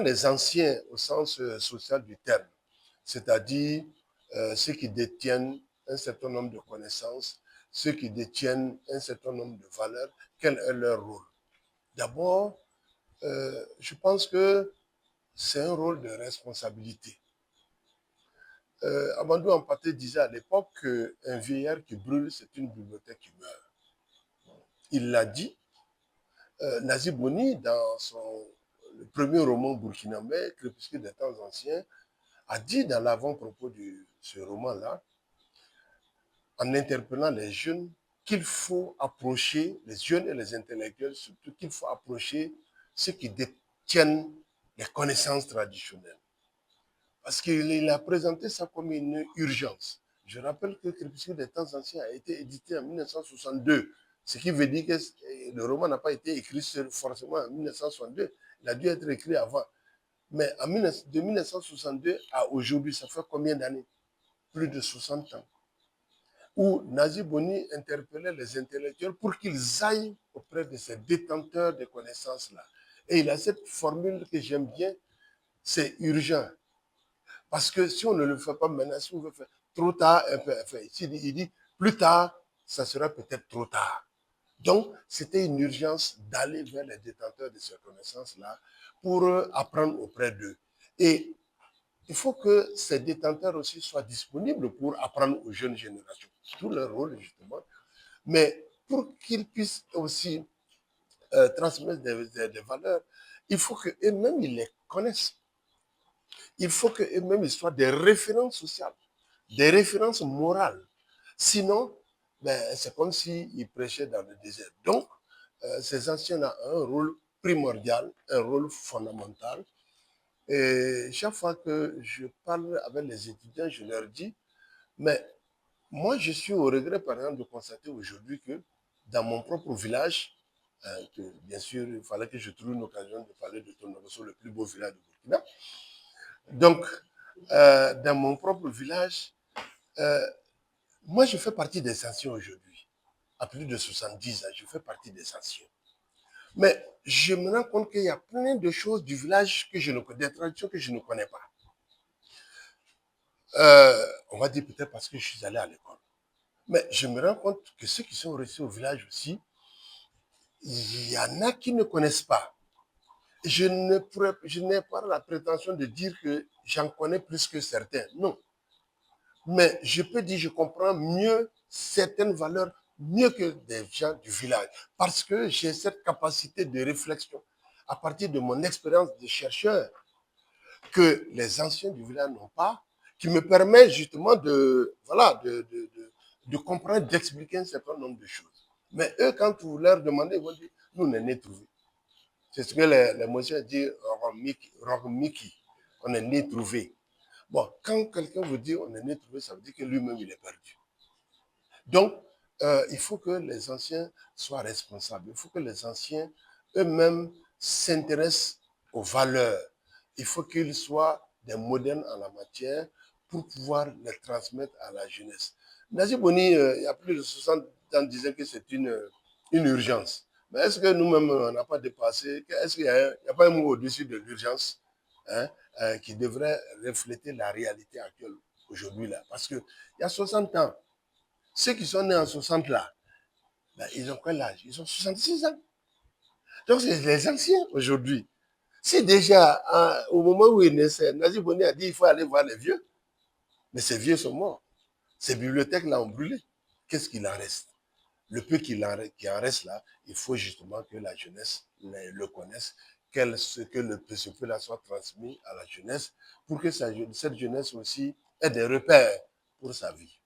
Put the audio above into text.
Les anciens au sens social du terme, c'est-à-dire ceux qui détiennent un certain nombre de connaissances, ceux qui détiennent un certain nombre de valeurs, quel est leur rôle? D'abord, je pense que c'est un rôle de responsabilité. Amadou Hampâté disait à l'époque qu'un vieillard qui brûle, c'est une bibliothèque qui meurt. Il l'a dit. Nazi Boni, dans le premier roman burkinabé, Crépuscule des temps anciens, a dit dans l'avant-propos de ce roman-là, en interpellant les jeunes, qu'il faut approcher, les jeunes et les intellectuels surtout, qu'il faut approcher ceux qui détiennent les connaissances traditionnelles. Parce qu'il a présenté ça comme une urgence. Je rappelle que Crépuscule des temps anciens a été édité en 1962, ce qui veut dire que le roman n'a pas été écrit forcément en 1962, il a dû être écrit avant. Mais de 1962 à aujourd'hui, ça fait combien d'années? Plus de 60 ans. Où Nazi Boni interpellait les intellectuels pour qu'ils aillent auprès de ces détenteurs de connaissances-là. Et il a cette formule que j'aime bien, c'est urgent. Parce que si on ne le fait pas maintenant, si on veut faire trop tard, il dit plus tard, ça sera peut-être trop tard. Donc, c'était une urgence d'aller vers les détenteurs de ces connaissances-là pour apprendre auprès d'eux. Et il faut que ces détenteurs aussi soient disponibles pour apprendre aux jeunes générations. C'est tout leur rôle, justement. Mais pour qu'ils puissent aussi transmettre des valeurs, il faut qu'eux-mêmes, ils les connaissent. Il faut qu'eux-mêmes, ils soient des références sociales, des références morales. Sinon, ben, c'est comme s'ils prêchaient dans le désert. Donc, ces anciens ont un rôle primordial, un rôle fondamental. Et chaque fois que je parle avec les étudiants, je leur dis, mais moi, je suis au regret, par exemple, de constater aujourd'hui que dans mon propre village, que, bien sûr, il fallait que je trouve une occasion de parler de Tonorosso, le plus beau village de Burkina. Donc, dans mon propre village, euh, moi, je fais partie des anciens aujourd'hui. À plus de 70 ans, je fais partie des anciens. Mais je me rends compte qu'il y a plein de choses du village que je ne connais, des traditions que je ne connais pas. On va dire peut-être parce que je suis allé à l'école. Mais je me rends compte que ceux qui sont restés au village aussi, il y en a qui ne connaissent pas. Je n'ai pas la prétention de dire que j'en connais plus que certains. Non. Mais je peux dire que je comprends mieux certaines valeurs mieux que des gens du village. Parce que j'ai cette capacité de réflexion à partir de mon expérience de chercheur que les anciens du village n'ont pas, qui me permet justement voilà, de comprendre, d'expliquer un certain nombre de choses. Mais eux, quand vous leur demandez, ils vont dire, nous, on est nés trouvés. C'est ce que les Mosiens disent, Rohmiki, on est nés trouvés. Bon, quand quelqu'un vous dit on est né trouvé, ça veut dire que lui-même, il est perdu. Donc, il faut que les anciens soient responsables. Il faut que les anciens eux-mêmes s'intéressent aux valeurs. Il faut qu'ils soient des modernes en la matière pour pouvoir les transmettre à la jeunesse. Nazi Boni, il y a plus de 60 ans, disait que c'est une urgence. Mais est-ce que nous-mêmes, on n'a pas dépassé? Est-ce qu'il n'y a pas un mot au-dessus de l'urgence, hein, qui devrait refléter la réalité actuelle aujourd'hui là? Parce qu'il y a 60 ans, ceux qui sont nés en 60 là, ben, ils ont quel âge? Ils ont 66 ans. Donc, c'est les anciens aujourd'hui. Si déjà, au moment où ils naissaient, Nazi Boni a dit qu'il faut aller voir les vieux, mais ces vieux sont morts. Ces bibliothèques-là ont brûlé. Qu'est-ce qu'il en reste? Le peu qui en reste là, il faut justement que la jeunesse le connaisse, ce ce peu-là soit transmis à la jeunesse pour que cette jeunesse aussi ait des repères pour sa vie.